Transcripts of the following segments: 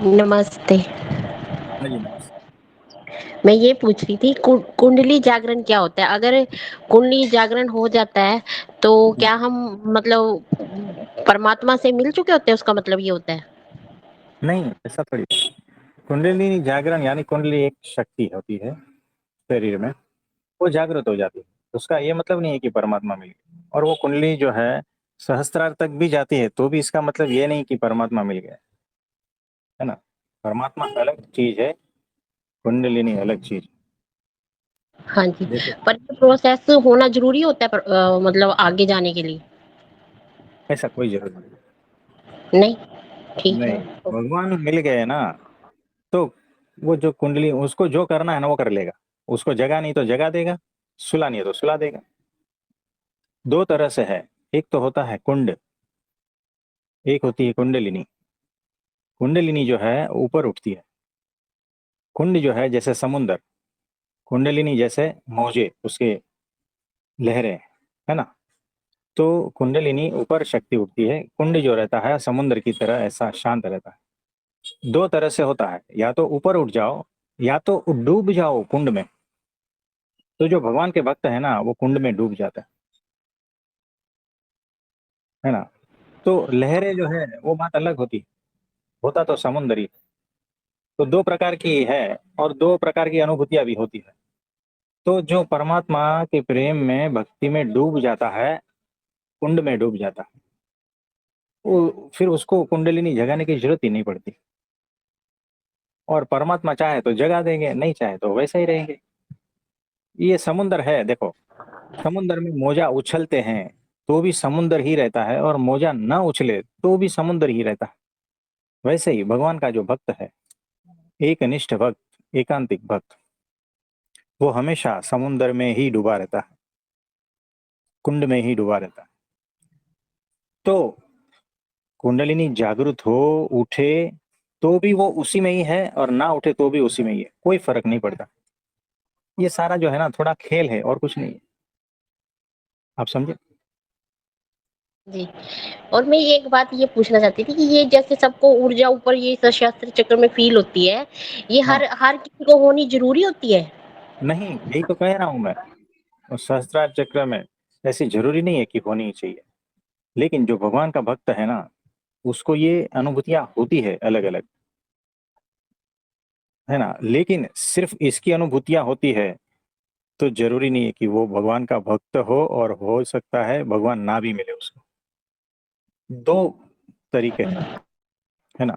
नमस्ते। हाँ जी, नमस्ते। मैं ये पूछ रही थी कुंडली जागरण क्या होता है? अगर कुंडली जागरण हो जाता है तो हुँ, क्या हम मतलब परमात्मा से मिल चुके होते हैं, उसका मतलब ये होता है? नहीं ऐसा थोड़ी है। कुंडलिनी जागरण यानी कुंडली एक शक्ति होती है शरीर में, वो जागृत हो जाती है। उसका ये मतलब नहीं है कि परमात्मा मिल गया और वो कुंडली जो है सहस्त्रार तक भी जाती है, तो भी इसका मतलब ये नहीं कि परमात्मा मिल गया, है ना? परमात्मा अलग चीज़ है, कुंडलिनी अलग चीज़। हाँ जी। जैसे पर ये प्रोसेस होना ज़रूरी होता है मतलब आगे जाने के लिए? ऐसा कोई ज़रूरत नहीं। नहीं? ठीक है। नहीं, भगवान मिल गए ना, तो वो जो कुंडली उसको जो करना है ना वो कर लेगा। उसको जगा नहीं तो जगा देगा, सुला नहीं है तो सुला देगा। 2 तरह से है, एक तो होता है कुंड, एक होती है कुंडलिनी। कुंडलिनी जो है ऊपर उठती है। कुंड जो है जैसे समुंदर, कुंडलिनी जैसे मौजे उसके लहरें, है ना? तो कुंडलिनी ऊपर शक्ति उठती है, कुंड जो रहता है समुद्र की तरह ऐसा शांत रहता है। 2 तरह से होता है, या तो ऊपर उठ जाओ या तो डूब जाओ कुंड में। तो जो भगवान के भक्त है ना वो कुंड में डूब जाता है ना? तो लहरें जो है वो बात अलग होती है, होता तो समुंदर ही। तो 2 प्रकार की है और 2 प्रकार की अनुभूतियां भी होती है। तो जो परमात्मा के प्रेम में भक्ति में डूब जाता है, कुंड में डूब जाता है, वो फिर उसको कुंडलिनी जगाने की जरूरत ही नहीं पड़ती। और परमात्मा चाहे तो जगा देंगे, नहीं चाहे तो वैसे ही रहेंगे। ये समुंदर है, देखो, समुंदर में मोजा उछलते हैं तो भी समुंदर ही रहता है, और मोजा ना उछले तो भी समुंदर ही रहता है। वैसे ही भगवान का जो भक्त है, एक निष्ठ भक्त, एकांतिक भक्त, वो हमेशा समुंदर में ही डूबा रहता है, कुंड में ही डूबा रहता है। तो कुंडलिनी जागृत हो, उठे तो भी वो उसी में ही है, और ना उठे तो भी उसी में ही है, कोई फर्क नहीं पड़ता। ये सारा जो है ना थोड़ा खेल है और कुछ नहीं है। आप समझे? जी। और मैं ये एक बात ये पूछना चाहती थी कि ये जैसे सबको ऊर्जा ऊपर ये सशस्त्र चक्र में फ़ील होती है, ये हाँ, हर हर किसी को होनी ज़रूरी होती है? नहीं यही तो कह रहा हूं मैं। और सहस्त्रार चक्र में ऐसी जरूरी नहीं है कि होनी ही चाहिए, लेकिन जो भगवान का भक्त है ना उसको ये अनुभूतियां होती है अलग अलग, है ना? लेकिन सिर्फ इसकी अनुभूतियां होती है तो जरूरी नहीं है कि वो भगवान का भक्त हो, और हो सकता है भगवान ना भी मिले उसको। 2 तरीके हैं, है ना?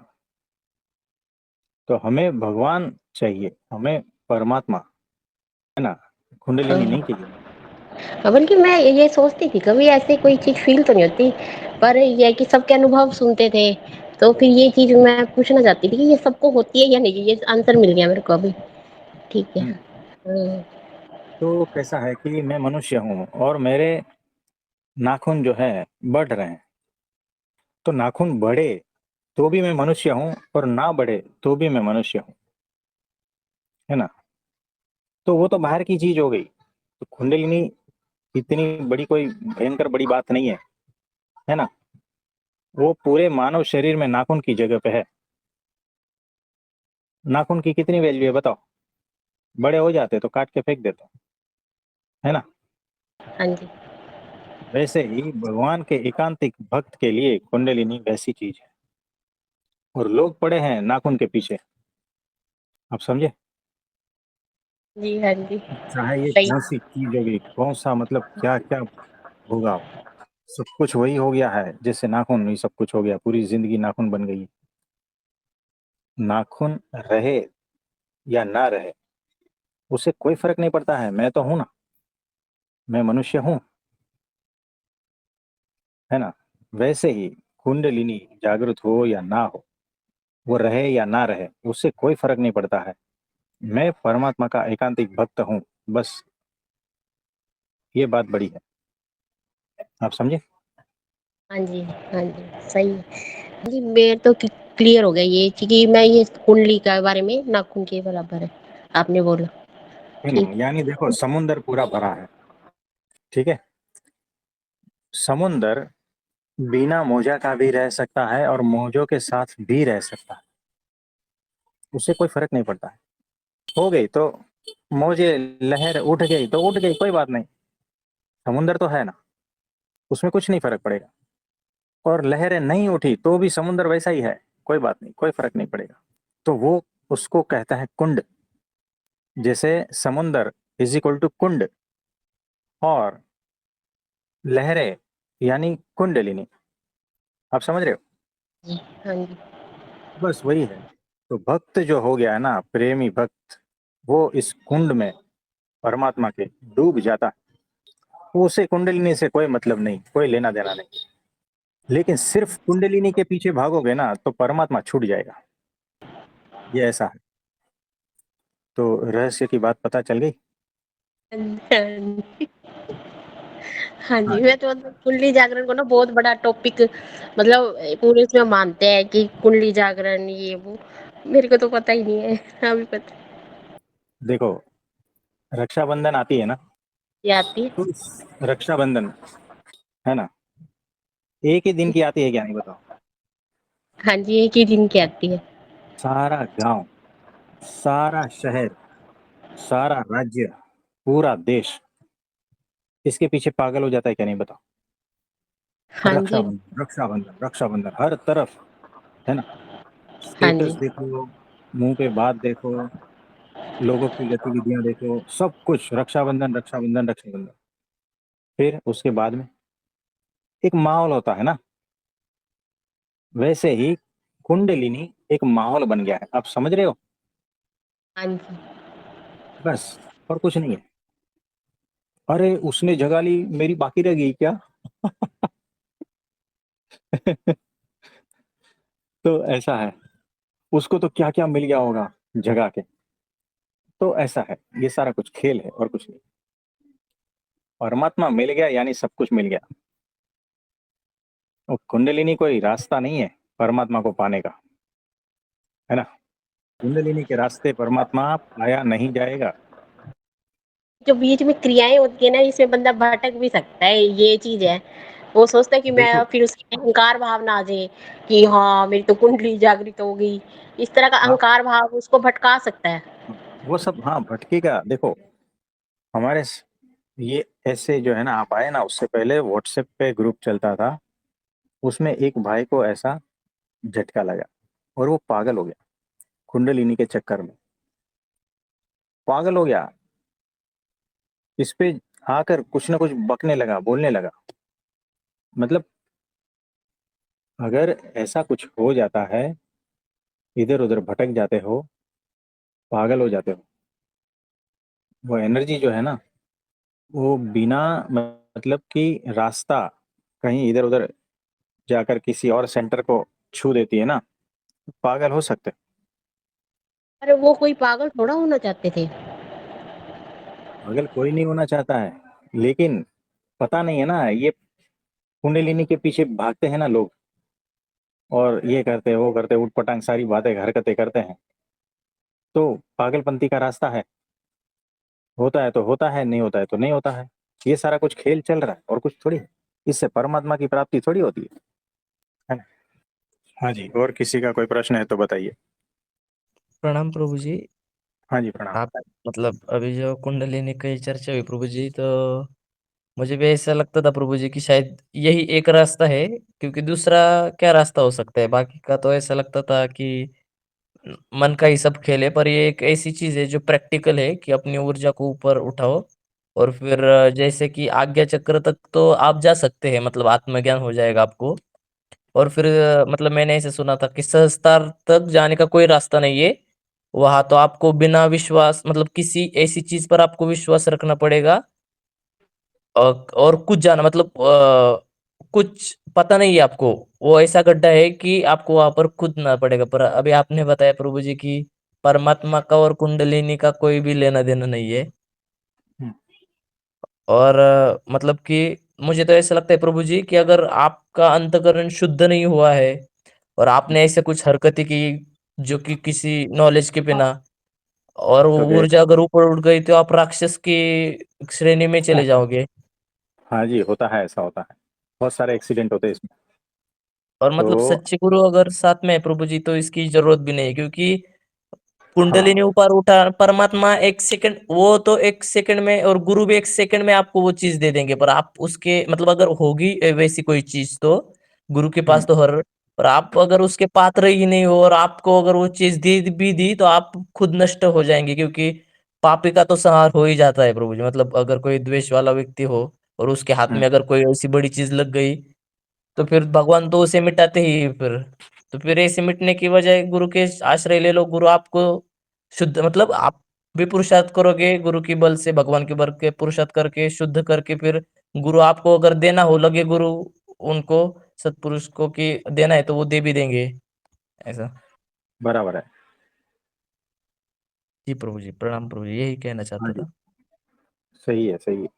तो हमें भगवान चाहिए, हमें परमात्मा, है ना? कुंडलिनी नहीं हाँ। चाहिए। बल्कि मैं ये सोचती थी कभी ऐसे कोई चीज़ फ़ील तो नहीं होती, पर ये है कि सबके अनुभव सुनते थे, तो फिर ये चीज़ मैं पूछना चाहती थी कि ये सबको होती है या नहीं? ये आंसर मिल गया मेरे को अभी। ठीक है। हम्म, हुँ। तो कैसा है कि मैं मनुष्य हूँ और मेरे नाखून जो है बढ़ रहे हैं। तो नाखून बढ़े तो भी मैं मनुष्य हूँ, और ना बढ़े तो भी मैं मनुष्य हूँ, है ना? तो वो तो बाहर की चीज हो गई। तो कुंडलिनी इतनी बड़ी कोई भयंकर बड़ी बात नहीं है ना? वो पूरे मानव शरीर में नाखून की जगह पे है। नाखून की कितनी वैल्यू है बताओ? बड़े हो जाते तो काट के फेंक देते, है ना? हाँ जी। वैसे ही भगवान के एकांतिक भक्त के लिए कुंडलिनी वैसी चीज है, और लोग पड़े हैं नाखून के पीछे। आप समझे? जी, हाँ जी। चाहे ये सही। कौन सी चीज होगी, कौन सा मतलब क्या क्या होगा, सब कुछ वही हो गया है। जैसे नाखून ही सब कुछ हो गया, पूरी जिंदगी नाखून बन गई। नाखून रहे या ना रहे उससे कोई फर्क नहीं पड़ता है, मैं तो हूं ना, मैं मनुष्य हूं, है ना? वैसे ही कुंडलिनी जागृत हो या ना हो, वो रहे या ना रहे उससे कोई फर्क नहीं पड़ता है। मैं परमात्मा का एकांतिक भक्त हूं, बस ये बात बड़ी है। आप समझे? हाँ जी, हाँ जी, सही है। जी, मेरे तो क्लियर हो गया ये कि मैं ये कुंडली के बारे में नाखून के बराबर है, आपने बोला। है ना? ठीक। यानी देखो समुंदर पूरा भरा है, ठीक है? समुंदर बिना मोजा का भी रह सकता है और मोजों के साथ भी रह सकता है। उससे कोई फर्क नहीं पड़ता है। हो गई तो मौजे, लहर उठ गई तो उठ गई, कोई बात नहीं। समुंदर तो है ना, उसमें कुछ नहीं फर्क पड़ेगा। और लहरें नहीं उठी तो भी समुंदर वैसा ही है, कोई बात नहीं, कोई फर्क नहीं पड़ेगा। तो वो उसको कहता है कुंड। जैसे समुंदर इज इक्वल टू कुंड, और लहरें यानी कुंडलिनी। आप समझ रहे हो? जी। हाँ जी। बस वही है। तो भक्त जो हो गया है ना, प्रेमी भक्त, वो इस कुंड में परमात्मा के डूब जाता है। उसे कुंडलिनी से कोई मतलब नहीं, कोई लेना देना नहीं। लेकिन सिर्फ कुंडलिनी के पीछे भागोगे ना तो परमात्मा छूट जाएगा। ये ऐसा है। तो रहस्य की बात पता चल गई। हाँ हाँ हाँ जी, जी। मैं तो मतलब कुंडली जागरण को ना बहुत बड़ा टॉपिक, मतलब पूरे इसमें मानते हैं कि कुंडली जागरण ये वो, मेरे को तो पता ही नहीं है अभी पता देखो, रक्षाबंधन आती है ना, ये आती है। तो रक्षाबंधन है ना, एक ही दिन की आती है क्या, नहीं बताओ? हाँ जी, एक ही दिन की आती है। सारा गांव, सारा शहर, सारा राज्य, पूरा देश इसके पीछे पागल हो जाता है क्या, नहीं बताओ? हाँ जी। रक्षाबंधन रक्षाबंधन रक्षाबंधन हर तरफ, है ना? हाँ स्टेटस जी। देखो, मुंह पे बात देखो, लोगों की गतिविधियां देखो, सब कुछ रक्षाबंधन रक्षाबंधन रक्षाबंधन। फिर उसके बाद में एक माहौल होता है ना, वैसे ही कुंडलिनी एक माहौल बन गया है, आप समझ रहे हो? हाँ जी। बस, और कुछ नहीं है। अरे उसने जगा ली, मेरी बाकी रह गई क्या? तो ऐसा है, उसको तो क्या क्या मिल गया होगा जगा के। तो ऐसा है, ये सारा कुछ खेल है और कुछ नहीं। परमात्मा मिल गया यानी सब कुछ मिल गया। और कुंडलिनी कोई रास्ता नहीं है परमात्मा को पाने का, है ना? कुंडलिनी के रास्ते परमात्मा पाया नहीं जाएगा। जो बीच में क्रियाएँ होती है ना, इसमें बंदा भटक भी सकता है, ये चीज़ है। वो सोचता है कि मैं, देखो, फिर उसकी अहंकार भावना आ जाए कि हाँ, मेरी तो कुंडली जागृत हो गई। इस तरह का आप, अहंकार भाव उसको भटका सकता है। वो सब हाँ भटकेगा। देखो, हमारे ये ऐसे जो है ना, आप आए ना, उससे पहले व्हाट्सएप पे ग्रुप चलता था, उसमें एक भाई को ऐसा झटका लगा और वो पागल हो गया कुंडलिनी के चक्कर में, पागल हो गया। इस पे आकर कुछ ना कुछ बकने लगा, बोलने लगा। मतलब अगर ऐसा कुछ हो जाता है, इधर उधर भटक जाते हो, पागल हो जाते हो, वो एनर्जी जो है ना, वो बिना मतलब कि रास्ता कहीं इधर उधर जाकर किसी और सेंटर को छू देती है ना, पागल हो सकते हैं। अरे वो कोई पागल थोड़ा होना चाहते थे। पागल कोई नहीं होना चाहता है, लेकिन पता नहीं है ना, ये कुंडलिनी के पीछे भागते हैं ना लोग, और ये करते वो करते उठ पटांग सारी बातें हरकतें करते हैं। तो पागलपंती का रास्ता है, होता है तो होता है, नहीं होता है तो नहीं होता है। ये सारा कुछ खेल चल रहा है और कुछ थोड़ी है। इससे परमात्मा की प्राप्ति थोड़ी होती है ना? हाँ जी, और किसी का कोई प्रश्न है तो बताइए। प्रणाम प्रभु जी। हाँ जी, प्रणाम। आप मतलब अभी जो कुंडलिनी की चर्चा हुई प्रभु जी, तो मुझे भी ऐसा लगता था प्रभु जी कि शायद यही एक रास्ता है, क्योंकि दूसरा क्या रास्ता हो सकता है। बाकी का तो ऐसा लगता था कि मन का ही सब खेल है, पर ये एक ऐसी चीज है जो प्रैक्टिकल है कि अपनी ऊर्जा को ऊपर उठाओ और फिर जैसे कि आज्ञा चक्र तक तो आप जा सकते हैं, मतलब आत्मज्ञान हो जाएगा आपको। और फिर मतलब मैंने ऐसे सुना था कि सहस्त्रार तक जाने का कोई रास्ता नहीं है। वहां तो आपको बिना विश्वास, मतलब किसी ऐसी चीज पर आपको विश्वास रखना पड़ेगा। और कुछ जाना मतलब कुछ पता नहीं है आपको। वो ऐसा गड्ढा है कि आपको वहां पर कूदना पड़ेगा। पर अभी आपने बताया प्रभु जी की परमात्मा का और कुंडलिनी का कोई भी लेना देना नहीं है। हम्म, और मतलब कि मुझे तो ऐसा लगता है प्रभु जी कि अगर आपका अंतःकरण शुद्ध नहीं हुआ है और आपने ऐसे कुछ हरकतें की जो कि किसी नॉलेज के बिना, और वो ओके। ऊर्जा अगर ऊपर उठ गई तो आप राक्षस की श्रेणी में चले जाओगे। हाँ जी, होता है, ऐसा होता है, बहुत सारे एक्सीडेंट होते हैं इसमें। और तो मतलब सच्चे गुरु अगर साथ में है प्रभु जी, तो इसकी जरूरत भी नहीं है, क्योंकि कुंडलिनी ऊपर उठा, परमात्मा एक सेकंड, वो तो एक सेकंड में और गुरु भी एक सेकंड में आपको वो चीज दे देंगे, पर आप उसके मतलब अगर होगी वैसी कोई चीज तो गुरु के पास तो हर, पर आप अगर उसके पात्र ही नहीं हो और आपको अगर वो चीज दी भी दी तो आप खुद नष्ट हो जाएंगे, क्योंकि पापी का तो संहार हो ही जाता है प्रभु जी। मतलब अगर कोई द्वेष वाला व्यक्ति हो और उसके हाथ में अगर कोई ऐसी बड़ी चीज लग गई तो फिर भगवान तो उसे मिटाते ही फिर। तो फिर ऐसे मिटने की बजाय गुरु के आश्रय ले लो, गुरु आपको शुद्ध, मतलब आप भी पुरुषार्थ करोगे गुरु की बल से, भगवान के बल के पुरुषार्थ करके शुद्ध करके, फिर गुरु आपको अगर देना हो लगे, गुरु उनको सत्पुरुष को कि देना है तो वो दे भी देंगे, ऐसा। बराबर है। जी प्रभु जी, प्रणाम प्रभु जी, यही कहना हाँ चाहता जी, था। सही है, सही है।